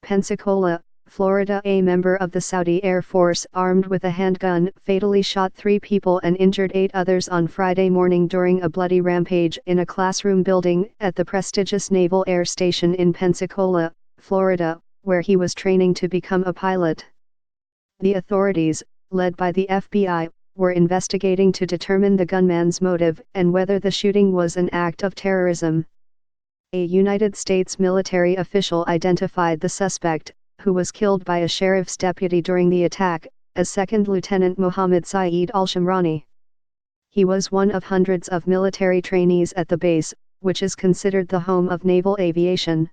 Pensacola, Florida. A member of the Saudi Air Force armed with a handgun fatally shot 3 people and injured 8 others on Friday morning during a bloody rampage in a classroom building at the prestigious Naval Air Station in Pensacola, Florida, where he was training to become a pilot. The authorities, led by the FBI, were investigating to determine the gunman's motive and whether the shooting was an act of terrorism. A United States military official identified the suspect, who was killed by a sheriff's deputy during the attack, as Second Lieutenant Mohammed Saeed al-Shamrani. He was one of hundreds of military trainees at the base, which is considered the home of naval aviation.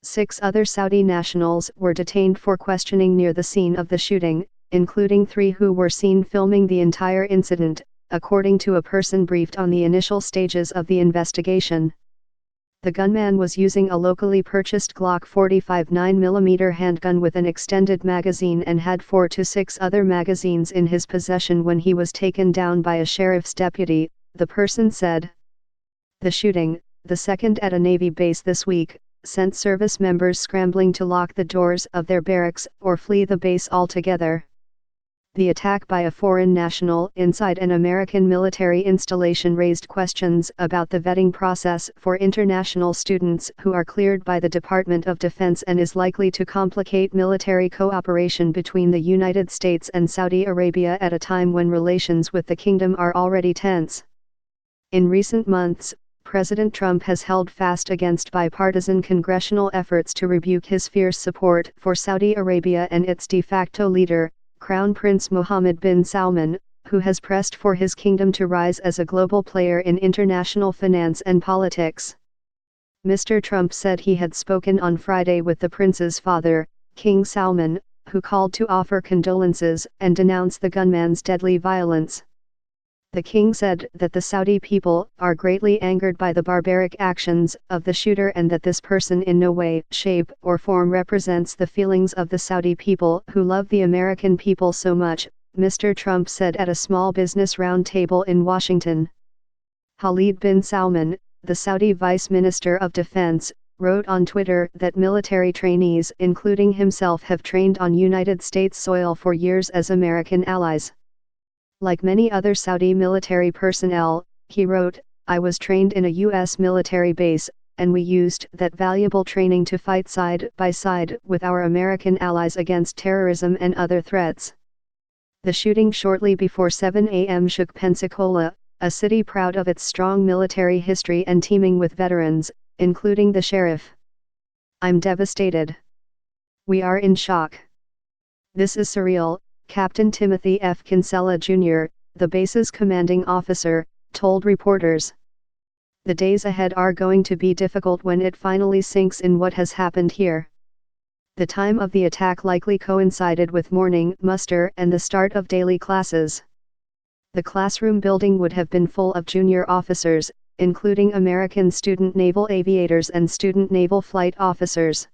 6 other Saudi nationals were detained for questioning near the scene of the shooting, including 3 who were seen filming the entire incident, according to a person briefed on the initial stages of the investigation. The gunman was using a locally purchased Glock 45 9mm handgun with an extended magazine and had 4 to 6 other magazines in his possession when he was taken down by a sheriff's deputy, the person said. The shooting, the second at a Navy base this week, sent service members scrambling to lock the doors of their barracks or flee the base altogether. The attack by a foreign national inside an American military installation raised questions about the vetting process for international students who are cleared by the Department of Defense and is likely to complicate military cooperation between the United States and Saudi Arabia at a time when relations with the kingdom are already tense. In recent months, President Trump has held fast against bipartisan congressional efforts to rebuke his fierce support for Saudi Arabia and its de facto leader, Crown Prince Mohammed bin Salman, who has pressed for his kingdom to rise as a global player in international finance and politics. Mr. Trump said he had spoken on Friday with the prince's father, King Salman, who called to offer condolences and denounce the gunman's deadly violence. The king said that the Saudi people are greatly angered by the barbaric actions of the shooter and that this person in no way, shape, or form represents the feelings of the Saudi people who love the American people so much, Mr. Trump said at a small business roundtable in Washington. Khalid bin Salman, the Saudi Vice Minister of Defense, wrote on Twitter that military trainees including himself have trained on United States soil for years as American allies. Like many other Saudi military personnel, he wrote, I was trained in a U.S. military base, and we used that valuable training to fight side by side with our American allies against terrorism and other threats. The shooting shortly before 7 a.m. shook Pensacola, a city proud of its strong military history and teeming with veterans, including the sheriff. I'm devastated. We are in shock. This is surreal, Captain Timothy F. Kinsella Jr., the base's commanding officer, told reporters. The days ahead are going to be difficult when it finally sinks in what has happened here. The time of the attack likely coincided with morning muster and the start of daily classes. The classroom building would have been full of junior officers, including American student naval aviators and student naval flight officers.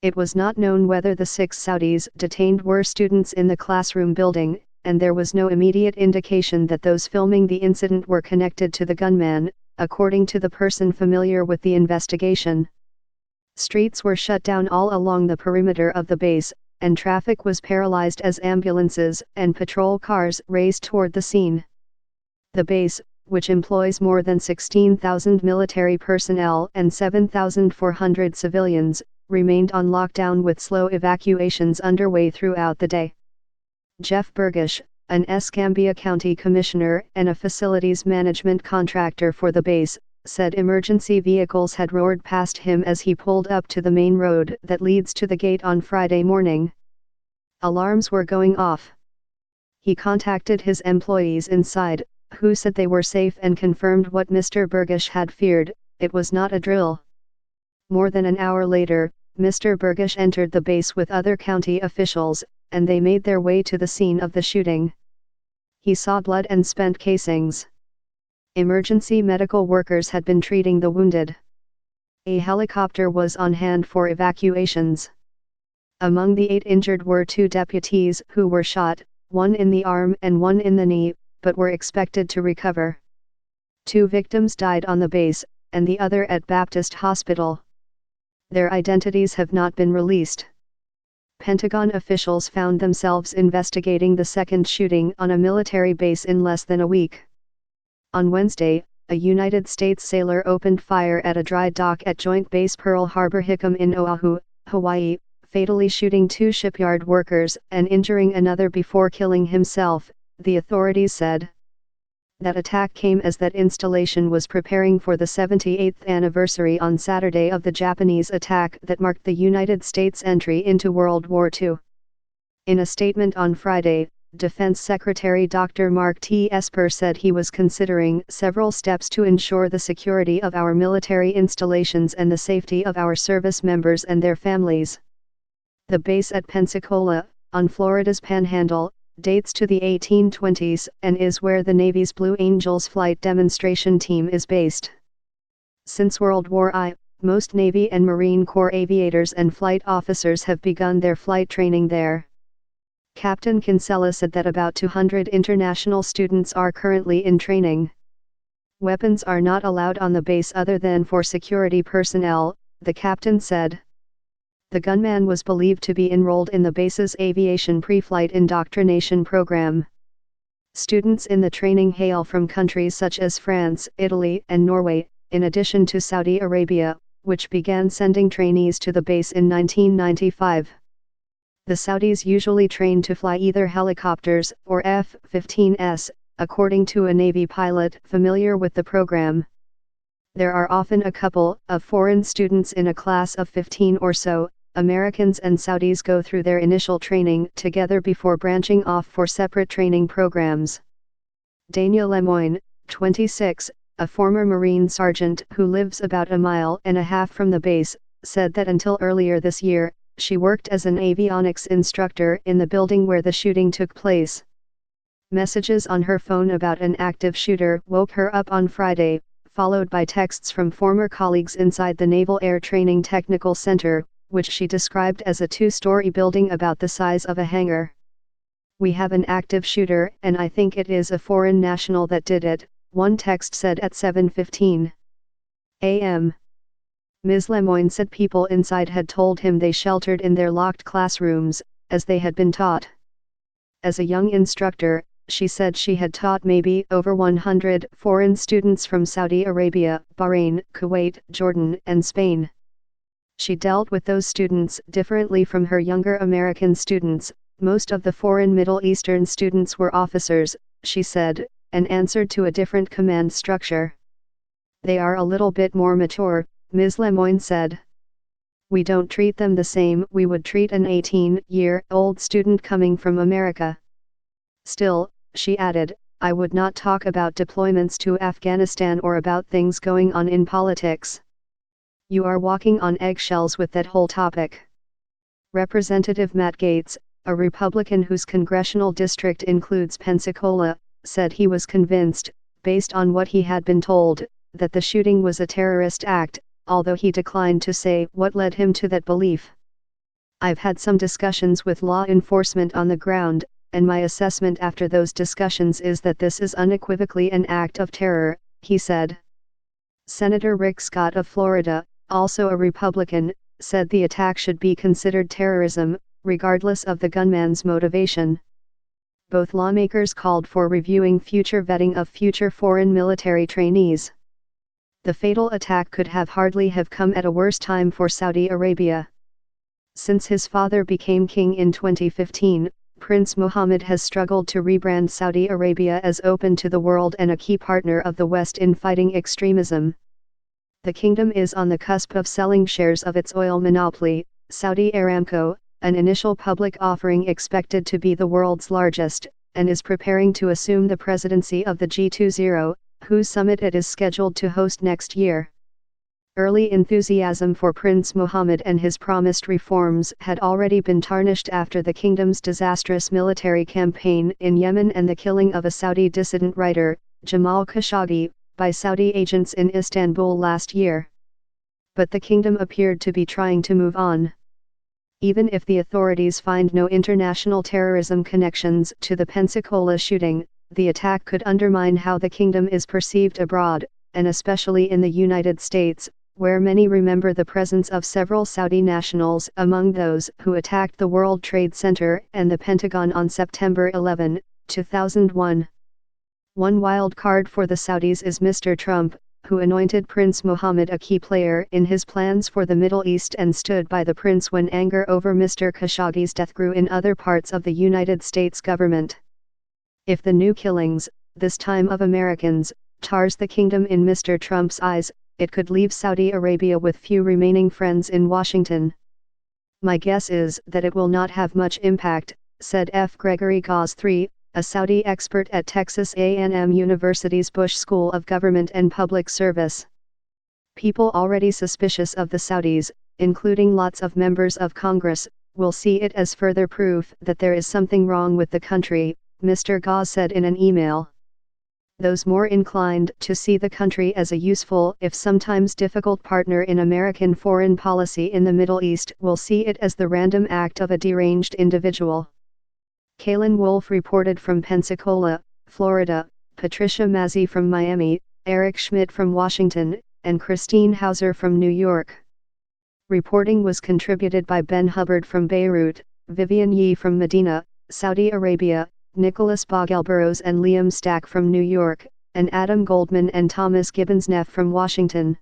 It was not known whether the 6 Saudis detained were students in the classroom building, and there was no immediate indication that those filming the incident were connected to the gunman, according to the person familiar with the investigation. Streets were shut down all along the perimeter of the base, and traffic was paralyzed as ambulances and patrol cars raced toward the scene. The base, which employs more than 16,000 military personnel and 7,400 civilians, remained on lockdown with slow evacuations underway throughout the day. Jeff Burgish, an Escambia County commissioner and a facilities management contractor for the base, said emergency vehicles had roared past him as he pulled up to the main road that leads to the gate on Friday morning. Alarms were going off. He contacted his employees inside, who said they were safe and confirmed what Mr. Burgish had feared, it was not a drill. More than an hour later, Mr. Burgish entered the base with other county officials, and they made their way to the scene of the shooting. He saw blood and spent casings. Emergency medical workers had been treating the wounded. A helicopter was on hand for evacuations. Among the 8 injured were 2 deputies who were shot, one in the arm and one in the knee, but were expected to recover. 2 victims died on the base, and the other at Baptist Hospital. Their identities have not been released. Pentagon officials found themselves investigating the second shooting on a military base in less than a week. On Wednesday, a United States sailor opened fire at a dry dock at Joint Base Pearl Harbor-Hickam in Oahu, Hawaii, fatally shooting 2 shipyard workers and injuring another before killing himself, the authorities said. That attack came as that installation was preparing for the 78th anniversary on Saturday of the Japanese attack that marked the United States' entry into World War II. In a statement on Friday, Defense Secretary Dr. Mark T. Esper said he was considering several steps to ensure the security of our military installations and the safety of our service members and their families. The base at Pensacola, on Florida's Panhandle, dates to the 1820s and is where the Navy's Blue Angels flight demonstration team is based. Since World War I, most Navy and Marine Corps aviators and flight officers have begun their flight training there. Captain Kinsella said that about 200 international students are currently in training. Weapons are not allowed on the base other than for security personnel, the captain said. The gunman was believed to be enrolled in the base's aviation pre-flight indoctrination program. Students in the training hail from countries such as France, Italy, and Norway, in addition to Saudi Arabia, which began sending trainees to the base in 1995. The Saudis usually train to fly either helicopters or F-15s, according to a Navy pilot familiar with the program. There are often a couple of foreign students in a class of 15 or so. Americans and Saudis go through their initial training together before branching off for separate training programs. Dania Lemoyne, 26, a former Marine sergeant who lives about a mile and a half from the base, said that until earlier this year, she worked as an avionics instructor in the building where the shooting took place. Messages on her phone about an active shooter woke her up on Friday, followed by texts from former colleagues inside the Naval Air Training Technical Center, which she described as a 2-story building about the size of a hangar. "We have an active shooter and I think it is a foreign national that did it," one text said at 7:15 a.m. Ms. Lemoyne said people inside had told him they sheltered in their locked classrooms, as they had been taught. As a young instructor, she said she had taught maybe over 100 foreign students from Saudi Arabia, Bahrain, Kuwait, Jordan, and Spain. She dealt with those students differently from her younger American students. Most of the foreign Middle Eastern students were officers, she said, and answered to a different command structure. They are a little bit more mature, Ms. Lemoyne said. We don't treat them the same we would treat an 18-year-old student coming from America. Still, she added, I would not talk about deployments to Afghanistan or about things going on in politics. You are walking on eggshells with that whole topic. Representative Matt Gaetz, a Republican whose congressional district includes Pensacola, said he was convinced, based on what he had been told, that the shooting was a terrorist act, although he declined to say what led him to that belief. I've had some discussions with law enforcement on the ground, and my assessment after those discussions is that this is unequivocally an act of terror, he said. Senator Rick Scott of Florida, also a Republican, said the attack should be considered terrorism, regardless of the gunman's motivation. Both lawmakers called for reviewing future vetting of future foreign military trainees. The fatal attack could hardly have come at a worse time for Saudi Arabia. Since his father became king in 2015, Prince Mohammed has struggled to rebrand Saudi Arabia as open to the world and a key partner of the West in fighting extremism. The kingdom is on the cusp of selling shares of its oil monopoly, Saudi Aramco, an initial public offering expected to be the world's largest, and is preparing to assume the presidency of the G20, whose summit it is scheduled to host next year. Early enthusiasm for Prince Mohammed and his promised reforms had already been tarnished after the kingdom's disastrous military campaign in Yemen and the killing of a Saudi dissident writer, Jamal Khashoggi, by Saudi agents in Istanbul last year. But the kingdom appeared to be trying to move on. Even if the authorities find no international terrorism connections to the Pensacola shooting, the attack could undermine how the kingdom is perceived abroad, and especially in the United States, where many remember the presence of several Saudi nationals among those who attacked the World Trade Center and the Pentagon on September 11, 2001. One wild card for the Saudis is Mr. Trump, who anointed Prince Mohammed a key player in his plans for the Middle East and stood by the prince when anger over Mr. Khashoggi's death grew in other parts of the United States government. If the new killings, this time of Americans, tars the kingdom in Mr. Trump's eyes, it could leave Saudi Arabia with few remaining friends in Washington. My guess is that it will not have much impact, said F. Gregory Gause III, a Saudi expert at Texas A&M University's Bush School of Government and Public Service. People already suspicious of the Saudis, including lots of members of Congress, will see it as further proof that there is something wrong with the country, Mr. Gause said in an email. Those more inclined to see the country as a useful if sometimes difficult partner in American foreign policy in the Middle East will see it as the random act of a deranged individual. Kaylin Wolf reported from Pensacola, Florida, Patricia Mazzi from Miami, Eric Schmidt from Washington, and Christine Hauser from New York. Reporting was contributed by Ben Hubbard from Beirut, Vivian Yee from Medina, Saudi Arabia, Nicholas Bogelburrows and Liam Stack from New York, and Adam Goldman and Thomas Gibbons-Neff from Washington.